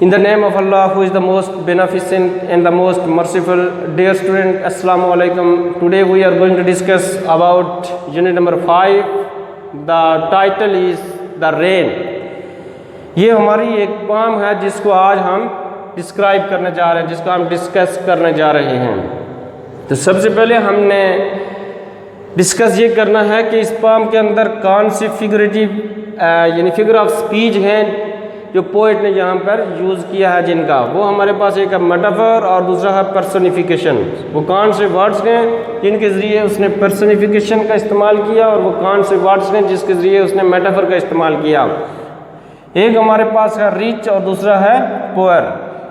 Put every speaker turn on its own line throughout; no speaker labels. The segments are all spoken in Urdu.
In the name of Allah, who is the most beneficent and the most merciful. Dear student, Assalamu alaikum. Today we are going to discuss about unit number 5. The title is the rain. یہ ہماری ایک پوم ہے جس کو آج ہم ڈسکرائب کرنے جا رہے ہیں، جس کو ہم ڈسکس کرنے جا رہے ہیں. تو سب سے پہلے ہم نے ڈسکس یہ کرنا ہے کہ اس پوم کے اندر کون سی فگریٹیو یعنی فگر آف سپیچ ہیں جو پوئٹ نے یہاں پر یوز کیا ہے جن کا. وہ ہمارے پاس ایک ہے میٹافر اور دوسرا ہے پرسونیفیکیشن. وہ کون سے ورڈز ہیں جن کے ذریعے اس نے پرسونیفیکیشن کا استعمال کیا اور وہ کون سے ورڈز ہیں جس کے ذریعے اس نے میٹافر کا استعمال کیا. ایک ہمارے پاس ہے ریچ اور دوسرا ہے پوئر.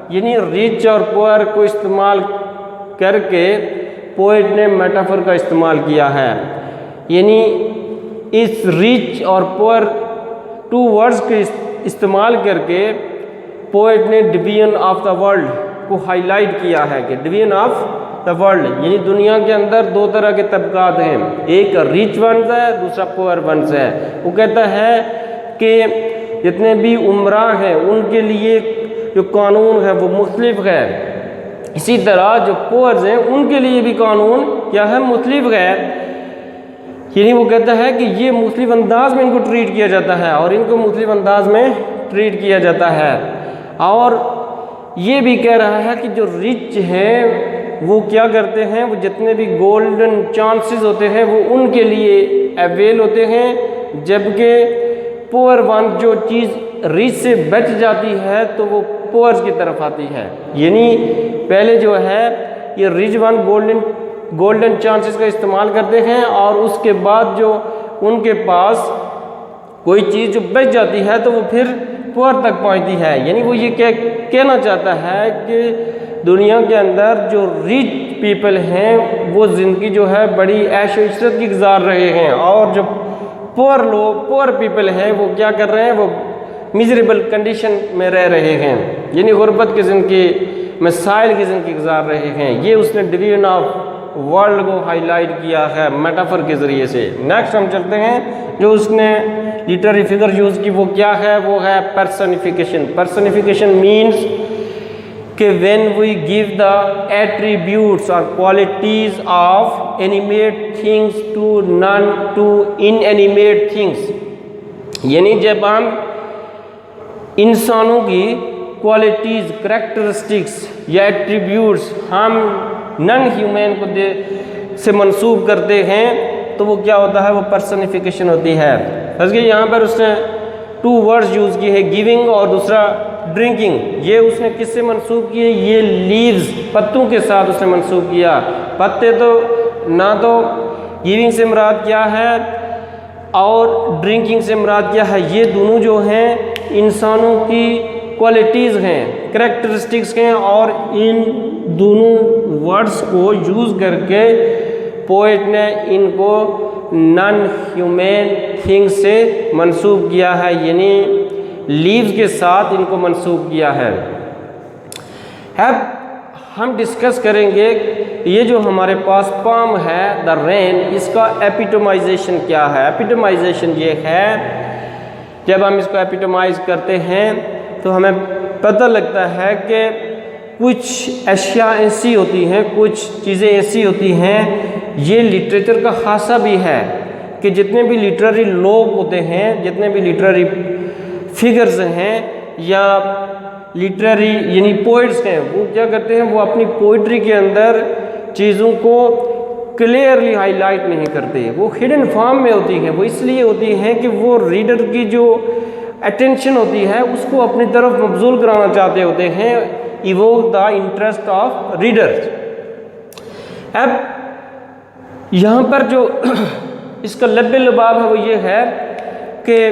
یعنی ریچ اور پوئر کو استعمال کر کے پوئٹ نے میٹافر کا استعمال کیا ہے. یعنی اس ریچ اور پوئر ٹو ورڈز کے استعمال کر کے پوئٹ نے ڈویژن آف دا ورلڈ کو ہائی لائٹ کیا ہے کہ ڈویژن آف دا ورلڈ یعنی دنیا کے اندر دو طرح کے طبقات ہیں، ایک ریچ ونز ہے دوسرا پوئر ونز ہے. وہ کہتا ہے کہ جتنے بھی عمراء ہیں ان کے لیے جو قانون ہے وہ مختلف ہے، اسی طرح جو پوئرز ہیں ان کے لیے بھی قانون کیا ہے، مختلف ہے. یعنی وہ کہتا ہے کہ یہ مختلف انداز میں ان کو ٹریٹ کیا جاتا ہے اور ان کو مختلف انداز میں ٹریٹ کیا جاتا ہے. اور یہ بھی کہہ رہا ہے کہ جو ریچ ہیں وہ کیا کرتے ہیں، وہ جتنے بھی گولڈن چانسز ہوتے ہیں وہ ان کے لیے اویل ہوتے ہیں، جبکہ پوئر ون جو چیز ریچ سے بچ جاتی ہے تو وہ پوئرز کی طرف آتی ہے. یعنی پہلے جو ہے یہ ریچ ون گولڈن چانسز کا استعمال کرتے ہیں اور اس کے بعد جو ان کے پاس کوئی چیز جو بچ جاتی ہے تو وہ پھر پوئر تک پہنچتی ہے. یعنی وہ یہ کہنا چاہتا ہے کہ دنیا کے اندر جو ریچ پیپل ہیں وہ زندگی جو ہے بڑی عیش و عشرت کی گزار رہے ہیں، اور جو پوئر پیپل ہیں وہ کیا کر رہے ہیں، وہ میزریبل کنڈیشن میں رہ رہے ہیں، یعنی غربت کی زندگی، مسائل کی زندگی گزار رہے ہیں. یہ اس نے ڈویژن آف ورلڈ کو ہائی لائٹ کیا ہے میٹافر کے ذریعے سے. نیکسٹ ہم چلتے ہیں جو اس نے لٹریری فگر یوز کی وہ کیا ہے، وہ ہے پرسونیفیکیشن. پرسونیفیکیشن مینس کہ when we give the attributes or qualities of animate things to non to inanimate things. یعنی جب ہم انسانوں کی کوالٹیز، کریکٹرسٹکس یا ایٹریبیوٹس ہم نن ہیومن کو سے منسوب کرتے ہیں تو وہ کیا ہوتا ہے، وہ پرسونیفیکیشن ہوتی ہے. بس کہ یہاں پر اس نے ٹو ورڈز یوز کیے ہیں، گیونگ اور دوسرا ڈرنکنگ. یہ اس نے کس سے منسوب کیے، یہ لیوز پتوں کے ساتھ اس نے منسوب کیا. پتے تو نہ تو گیونگ سے مراد کیا ہے اور ڈرنکنگ سے مراد کیا ہے، یہ دونوں جو ہیں انسانوں کی کوالٹیز ہیں، کریکٹرسٹکس ہیں، اور ان دونوں ورڈز کو یوز کر کے پوئٹ نے ان کو نان ہیومن تھنگ سے منسوب کیا ہے، یعنی لیوز کے ساتھ ان کو منسوب کیا ہے. اب ہم ڈسکس کریں گے یہ جو ہمارے پاس پوم ہے دا رین، اس کا ایپیٹومائزیشن کیا ہے. ایپیٹومائزیشن یہ ہے جب ہم اس کو ایپیٹومائز کرتے ہیں تو ہمیں پتہ لگتا ہے کہ کچھ اشیاء ایسی ہوتی ہیں، کچھ چیزیں ایسی ہوتی ہیں. یہ لٹریچر کا خاصہ بھی ہے کہ جتنے بھی لٹریری لوگ ہوتے ہیں، جتنے بھی لٹریری فگرز ہیں یا لٹریری یعنی پوئٹس ہیں، وہ کیا کرتے ہیں، وہ اپنی پوئٹری کے اندر چیزوں کو کلیئرلی ہائی لائٹ نہیں کرتے، وہ ہڈن فارم میں ہوتی ہیں. وہ اس لیے ہوتی ہیں کہ وہ ریڈر کی جو اٹینشن ہوتی ہے اس کو اپنی طرف مبذول کرانا چاہتے ہوتے ہیں، evoke the interest of readers. اب یہاں پر جو اس کا لب لباب ہے وہ یہ ہے کہ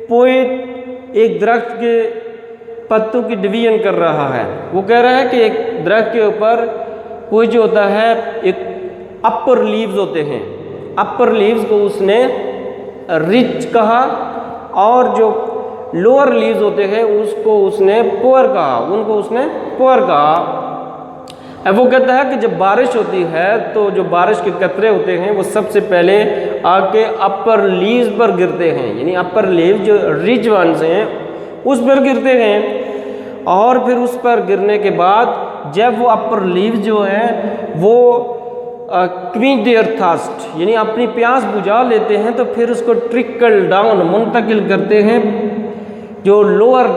پوئٹ ایک درخت کے پتوں کی ڈویژن کر رہا ہے. وہ کہہ رہا ہے کہ ایک درخت کے اوپر کوئی جو ہوتا ہے ایک اپر لیوز ہوتے ہیں، اپر لیوز کو اس نے ریچ کہا اور جو لوور لیوز ہوتے ہیں اس کو اس نے پوئر کہا، ان کو اس نے پوئر کہا. اب وہ کہتا ہے کہ جب بارش ہوتی ہے تو جو بارش کے قطرے ہوتے ہیں وہ سب سے پہلے آ کے اپر لیوز پر گرتے ہیں، یعنی اپر لیوز جو ریچ ونز ہیں اس پر گرتے ہیں، اور پھر اس پر گرنے کے بعد جب وہ اپر لیو جو ہیں وہ quench their thirst یعنی اپنی پیاس بجھا لیتے ہیں تو پھر اس کو ٹرکل ڈاؤن منتقل کرتے ہیں جو لوور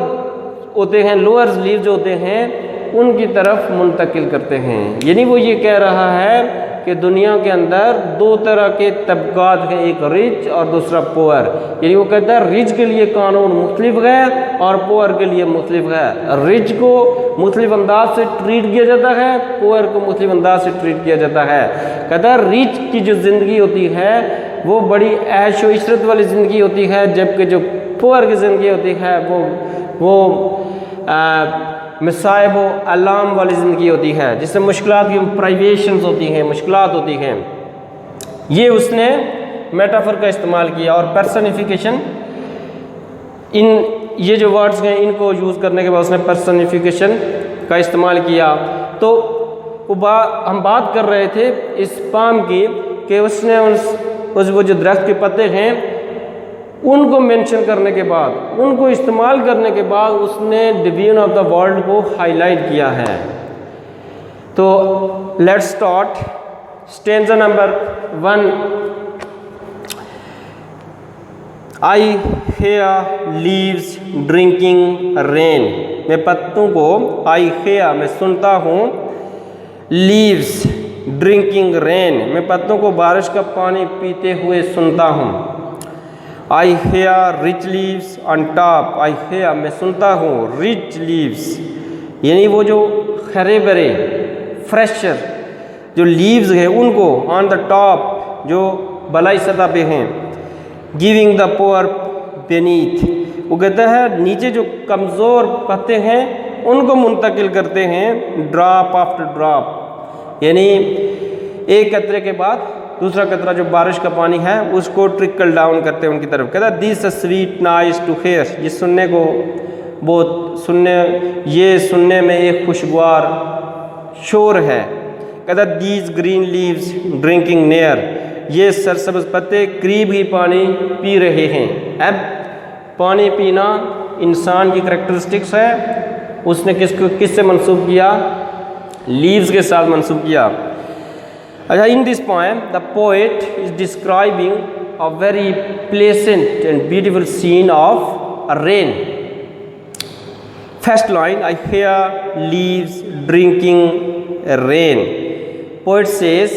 ہوتے ہیں، لوور لیو جو ہوتے ہیں ان کی طرف منتقل کرتے ہیں۔ یعنی وہ یہ کہہ رہا ہے کہ دنیا کے اندر دو طرح کے طبقات ہیں، ایک رچ اور دوسرا پور۔ یعنی وہ کہتا ہے رچ کے لیے قانون مختلف ہے اور پور کے لیے مختلف ہے۔ رچ کو مختلف انداز سے ٹریٹ کیا جاتا ہے، پور کو مختلف انداز سے ٹریٹ کیا جاتا ہے۔ کہتا ہے رچ کی جو زندگی ہوتی ہے وہ بڑی عیش و عشرت والی زندگی ہوتی ہے، جبکہ جو پور کی زندگی ہوتی ہے وہ مصائب و علام والی زندگی ہوتی ہے، جس سے مشکلات کی پرائیویشنز ہوتی ہیں، مشکلات ہوتی ہیں۔ یہ اس نے میٹافر کا استعمال کیا اور پرسنیفیکیشن، یہ جو ورڈز ہیں ان کو یوز کرنے کے بعد اس نے پرسنیفیکیشن کا استعمال کیا۔ تو ہم بات کر رہے تھے اس پام کی کہ اس نے وہ جو درخت کے پتے ہیں ان کو مینشن کرنے کے بعد، ان کو استعمال کرنے کے بعد اس نے ڈویژن آف دا ورلڈ کو ہائی لائٹ کیا ہے۔ تو let's start stanza number 1۔ I hear leaves drinking rain, میں پتوں کو آئی ہیئر میں سنتا ہوں، لیوز ڈرنکنگ رین میں پتوں کو بارش کا پانی پیتے ہوئے سنتا ہوں۔ I hear rich leaves on top، I hear میں سنتا ہوں rich leaves یعنی وہ جو ہرے بھرے فریشر جو لیوز ہیں ان کو on the top جو بلائی سطح پہ ہیں، giving the poor beneath وہ کہتا ہے نیچے جو کمزور پتے ہیں ان کو منتقل کرتے ہیں drop after drop، یعنی ایک قطرے کے بعد دوسرا قطرہ جو بارش کا پانی ہے اس کو ٹرکل ڈاؤن کرتے ہیں ان کی طرف۔ کہتا ہے دیس سویٹ نائس ٹو ہیئر، یہ سننے کو بہت یہ سننے میں ایک خوشگوار شور ہے۔ کہتا ہے these green leaves drinking near, یہ سرسبز پتے قریب ہی پانی پی رہے ہیں۔ اب پانی پینا انسان کی کریکٹرسٹکس ہے، اس نے کس سے منسوب کیا؟ لیوز کے ساتھ منسوب کیا۔ In this poem, the poet is describing a very pleasant and beautiful scene of rain. First line, I hear leaves drinking rain. Poet says,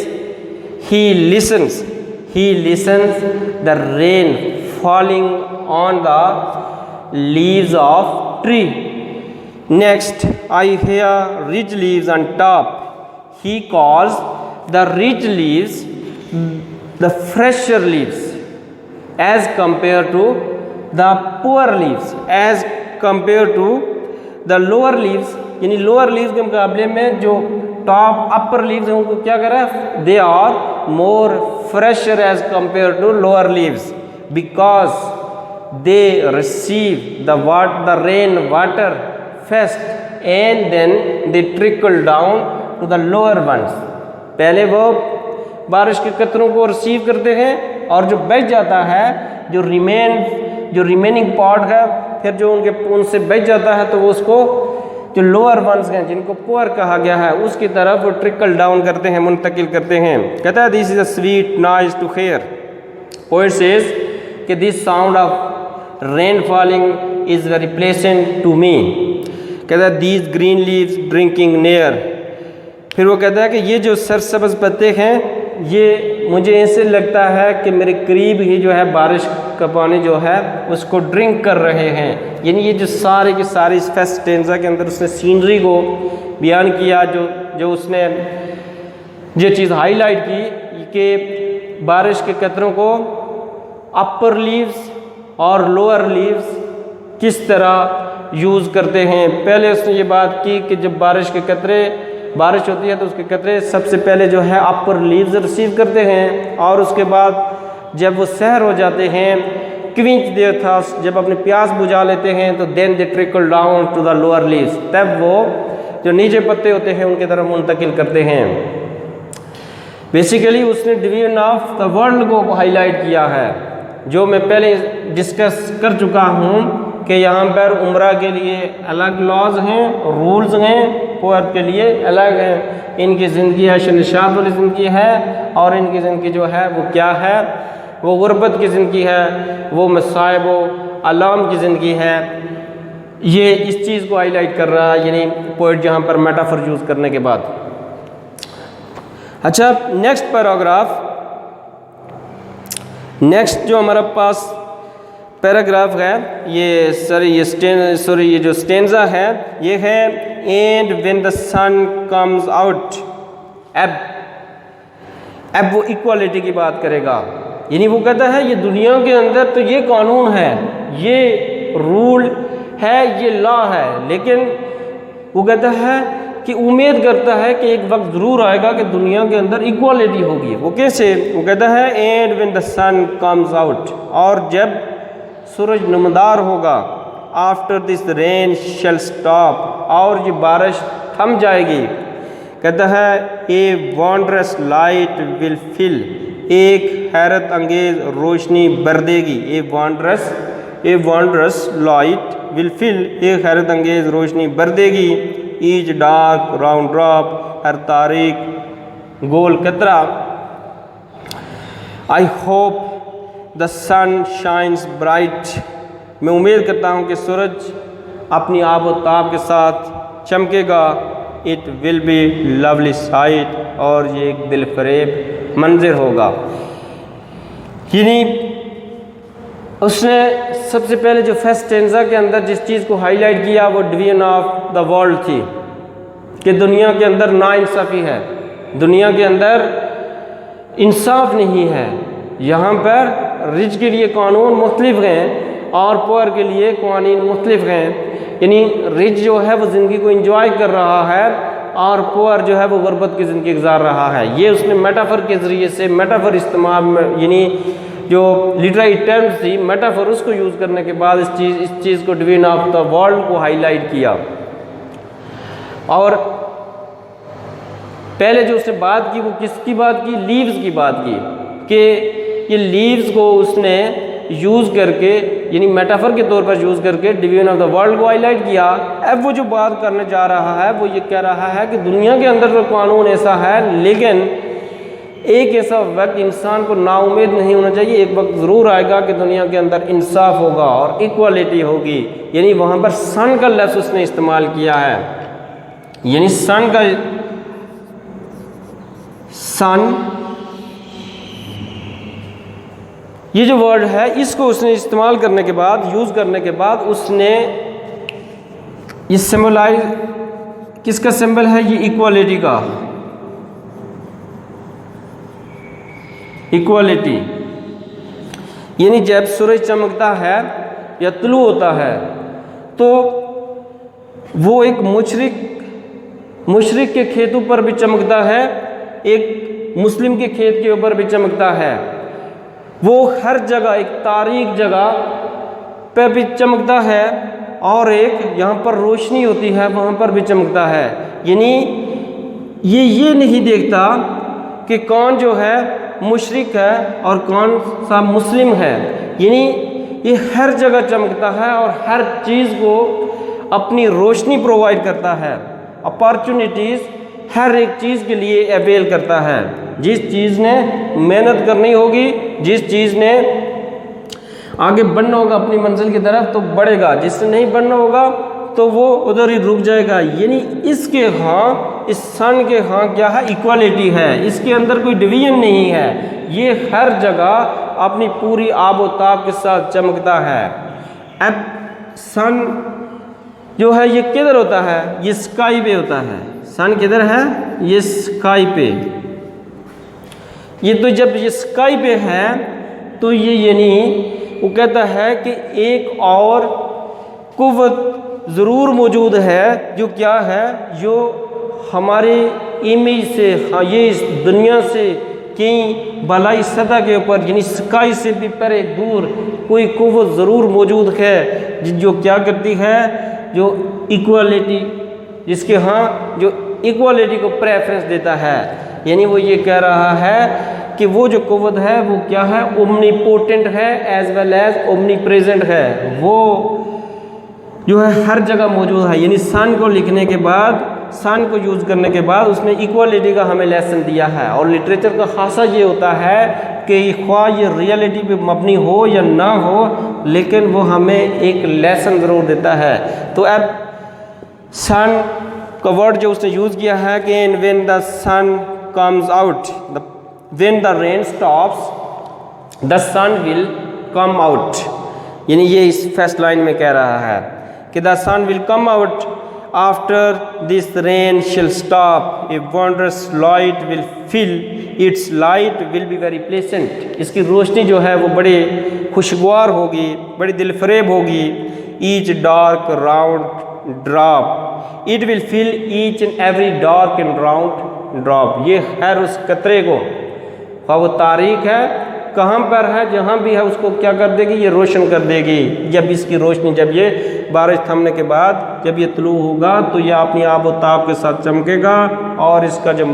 he listens the rain falling on the leaves of tree. Next, I hear rich leaves on top. He calls the rich leaves the fresher leaves as compared to the poor leaves, as compared to the lower leaves، یعنی lower leaves کے مقابلے میں جو ٹاپ upper leaves ہیں ان کو کیا کر رہا ہے؟ they are more fresher as compared to lower leaves because they receive the rain water first and then they trickle down to the lower ones۔ پہلے وہ بارش کے قطروں کو ریسیو کرتے ہیں اور جو بچ جاتا ہے جو ریمیننگ پارٹ ہے پھر جو ان کے پون سے بچ جاتا ہے تو وہ اس کو جو لوور ونز ہیں جن کو پور کہا گیا ہے اس کی طرف وہ ٹرکل ڈاؤن کرتے ہیں، منتقل کرتے ہیں۔ کہتا ہے this is a sweet nice to hear. Poet says کہ this sound of rain falling is very pleasant to me. کہتا ہے these green leaves drinking near, پھر وہ کہتا ہے کہ یہ جو سرسبز پتے ہیں یہ مجھے ایسے لگتا ہے کہ میرے قریب ہی جو ہے بارش کا پانی جو ہے اس کو ڈرنک کر رہے ہیں۔ یعنی یہ جو سارے کی ساری اس فرسٹ اسٹینزا کے اندر اس نے سینری کو بیان کیا، جو اس نے یہ چیز ہائی لائٹ کی کہ بارش کے قطروں کو اپر لیوز اور لوور لیوز کس طرح یوز کرتے ہیں۔ پہلے اس نے یہ بات کی کہ جب بارش کے قطرے بارش ہوتی ہے تو اس کے قطرے سب سے پہلے جو ہے اپر لیوز ریسیو کرتے ہیں اور اس کے بعد جب وہ سحر ہو جاتے ہیں quench their thirst، جب اپنی پیاس بجھا لیتے ہیں تو then they trickle down to the lower leaves، تب وہ جو نیچے پتے ہوتے ہیں ان کی طرف منتقل کرتے ہیں۔ بیسیکلی اس نے ڈویژن آف دا ورلڈ کو ہائی لائٹ کیا ہے، جو میں پہلے ڈسکس کر چکا ہوں کہ یہاں پر عمرہ کے لیے الگ لاز ہیں، رولز ہیں، پور کے لیے الگ ہیں. ان کی زندگی ہے نشاط والی زندگی ہے، اور ان کی زندگی جو ہے وہ کیا ہے، وہ غربت کی زندگی ہے، وہ مصائب و آلام کی زندگی ہے. یہ اس چیز کو ہائی لائٹ کر رہا ہے، یعنی پوئٹ جہاں پر میٹافر یوز کرنے کے بعد. اچھا، نیکسٹ پیراگراف، نیکسٹ جو ہمارا پاس پیراگراف ہے، یہ جو سٹینزا ہے یہ ہے and when the sun comes out. اب وہ ایکوالٹی کی بات کرے گا، یعنی وہ کہتا ہے یہ دنیا کے اندر تو یہ قانون ہے، یہ رول ہے، یہ لا ہے، لیکن وہ کہتا ہے کہ امید کرتا ہے کہ ایک وقت ضرور آئے گا کہ دنیا کے اندر ایکوالٹی ہوگی. وہ کیسے؟ وہ کہتا ہے and when the sun comes out, اور جب سورج نمودار ہوگا. After this rain shall stop, اور یہ بارش تھم جائے گی. کہتا ہے اے وانڈرس لائٹ ول فل، ایک حیرت انگیز روشنی بھر دے گی. اے وانڈرس لائٹ ول فل، ایک حیرت انگیز روشنی بھر دے گی. ایچ ڈارک راؤنڈ ڈراپ، ہر تاریک گول قطرہ. I hope the sun shines bright, میں امید کرتا ہوں کہ سورج اپنی آب و تاب کے ساتھ چمکے گا. It will be lovely sight, اور یہ ایک دل فریب منظر ہوگا. یعنی اس نے سب سے پہلے جو فرسٹ اسٹینزا کے اندر جس چیز کو ہائی لائٹ کیا وہ ڈویژن آف دا ورلڈ تھی، کہ دنیا کے اندر ناانصافی ہے، دنیا کے اندر انصاف نہیں ہے. یہاں پر رچ کے لیے قانون مختلف ہیں اور پور کے لیے قوانین مختلف ہیں. یعنی رچ جو ہے وہ زندگی کو انجوائے کر رہا ہے، اور پور جو ہے وہ غربت کی زندگی گزار رہا ہے. یہ اس نے میٹافر کے ذریعے سے میٹافر استعمال میں، یعنی جو لٹرائی ٹرمز تھی میٹافر، اس کو یوز کرنے کے بعد اس چیز کو ڈویژن آف دا ورلڈ کو ہائی لائٹ کیا. اور پہلے جو اس نے بات کی وہ کس کی بات کی؟ لیوز کی بات کی، کہ یہ لیوز کو اس نے یوز کر کے، یعنی میٹافر کے طور پر یوز کر کے ڈویژن آف دا ورلڈ کو ہائی لائٹ کیا. اب وہ جو بات کرنے جا رہا ہے وہ یہ کہہ رہا ہے کہ دنیا کے اندر تو قانون ایسا ہے، لیکن ایک ایسا وقت انسان کو نا امید نہیں ہونا چاہیے. ایک وقت ضرور آئے گا کہ دنیا کے اندر انصاف ہوگا اور ایکوالٹی ہوگی. یعنی وہاں پر سن کا لفظ اس نے استعمال کیا ہے، یعنی سن یہ جو ورڈ ہے اس کو اس نے استعمال کرنے کے بعد، یوز کرنے کے بعد، اس نے یہ سمبلائز، کس کا سمبل ہے؟ یہ ایکوالٹی کا. ایکوالٹی یعنی جب سورج چمکتا ہے یا طلوع ہوتا ہے تو وہ ایک مشرق کے کھیتوں پر بھی چمکتا ہے، ایک مسلم کے کھیت کے اوپر بھی چمکتا ہے. وہ ہر جگہ ایک تاریک جگہ پہ بھی چمکتا ہے، اور ایک یہاں پر روشنی ہوتی ہے وہاں پر بھی چمکتا ہے. یعنی یہ نہیں دیکھتا کہ کون جو ہے مشرق ہے اور کون سا مسلم ہے. یعنی یہ ہر جگہ چمکتا ہے اور ہر چیز کو اپنی روشنی پرووائڈ کرتا ہے. اپارچونیٹیز ہر ایک چیز کے لیے اویل کرتا ہے. جس چیز نے محنت کرنی ہوگی، جس چیز نے آگے بڑھنا ہوگا اپنی منزل کی طرف تو بڑھے گا، جس نے نہیں بڑھنا ہوگا تو وہ ادھر ہی رک جائے گا. یعنی اس کے ہاں، اس سن کے ہاں کیا ہے؟ ایکوالٹی ہے. اس کے اندر کوئی ڈویژن نہیں ہے. یہ ہر جگہ اپنی پوری آب و تاب کے ساتھ چمکتا ہے. اب سن جو ہے یہ کدھر ہوتا ہے؟ یہ اسکائی پہ ہوتا ہے. سن کدھر ہے؟ یہ اسکائی پہ. یہ تو جب یہ اسکائی پہ ہے تو یہ یعنی وہ کہتا ہے کہ ایک اور قوت ضرور موجود ہے جو کیا ہے، جو ہمارے امیج سے، یہ اس دنیا سے کہیں بالائی سطح کے اوپر، یعنی اسکائی سے بھی پرے دور کوئی قوت ضرور موجود ہے جو کیا کرتی ہے، جو ایکوالٹی، جس کے ہاں جو ایکوالٹی کو پریفرنس دیتا ہے. یعنی وہ یہ کہہ رہا ہے کہ وہ جو قوت ہے وہ کیا ہے؟ اومنی پوٹنٹ ہے as well as omnipresent ہے. وہ جو ہے ہر جگہ موجود ہے، یعنی سن کو لکھنے کے بعد، سن کو یوز کرنے کے بعد اس نے ایکوالٹی کا ہمیں لیسن دیا ہے. اور لٹریچر کا خاصہ یہ ہوتا ہے کہ خواہ یہ ریئلٹی پہ مبنی ہو یا نہ ہو، لیکن وہ ہمیں ایک لیسن ضرور دیتا ہے. تو اب سن کا ورڈ جو اس نے یوز کیا ہے کہ when the sun comes out, when the rain stops, the sun will come out. یعنی یہ اس فرسٹ لائن میں کہہ رہا ہے کہ the sun will come out after this rain shall stop, a wondrous light will fill, its light will be very pleasant. اس کی روشنی جو ہے وہ بڑی خوشگوار ہوگی، بڑی دل فریب ہوگی. each dark round drop, it will fill each and every dark and round drop. یہ ہر اس قطرے کو، خواہ وہ تاریک ہے، کہاں پر ہے، جہاں بھی ہے، اس کو کیا کر دے گی، یہ روشن کر دے گی. جب اس کی روشنی، جب یہ بارش تھمنے کے بعد جب یہ طلوع ہوگا تو یہ اپنی آب و تاب کے ساتھ چمکے گا، اور اس کا جو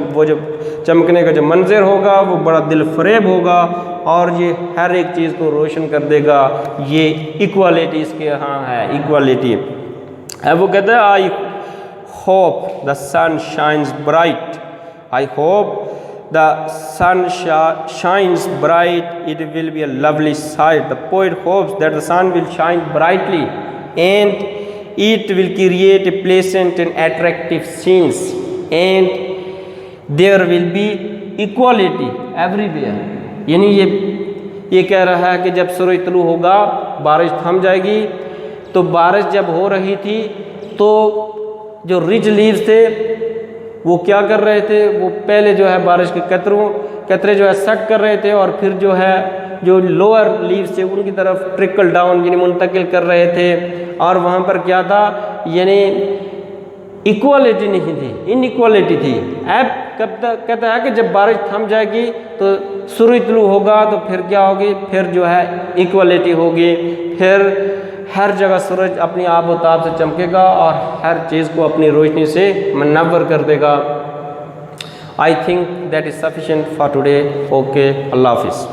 چمکنے کا جو منظر ہوگا وہ بڑا دل فریب ہوگا، اور یہ ہر ایک چیز کو روشن کر دے گا. یہ ایکوالٹی اس کے ہاں ہے، ایکوالٹی. وہ کہتا ہے I hope the sun shines bright. I hope the sun shines bright, it will be a lovely sight. The poet hopes that the sun will shine brightly and it will create a pleasant and attractive scenes, and there will be equality everywhere. یعنی یہ کہہ رہا ہے کہ جب سورج طلوع ہوگا، بارش تھم جائے گی. تو بارش جب ہو رہی تھی تو جو رچ لیوز تھے وہ کیا کر رہے تھے، وہ پہلے جو ہے بارش کے قطرے جو ہے سٹ کر رہے تھے، اور پھر جو ہے جو لوور لیوز تھے ان کی طرف ٹرکل ڈاؤن یعنی منتقل کر رہے تھے. اور وہاں پر کیا تھا، یعنی ایکوالٹی نہیں تھی، ان ایکوالٹی تھی. اب کب تک کہتا ہے کہ جب بارش تھم جائے گی تو سورج طلوع ہوگا تو پھر کیا ہوگی، پھر جو ہے ایکوالٹی ہوگی. پھر ہر جگہ سورج اپنی آب و تاب سے چمکے گا اور ہر چیز کو اپنی روشنی سے منور کر دے گا. I think that is sufficient for today. Okay, اللہ حافظ.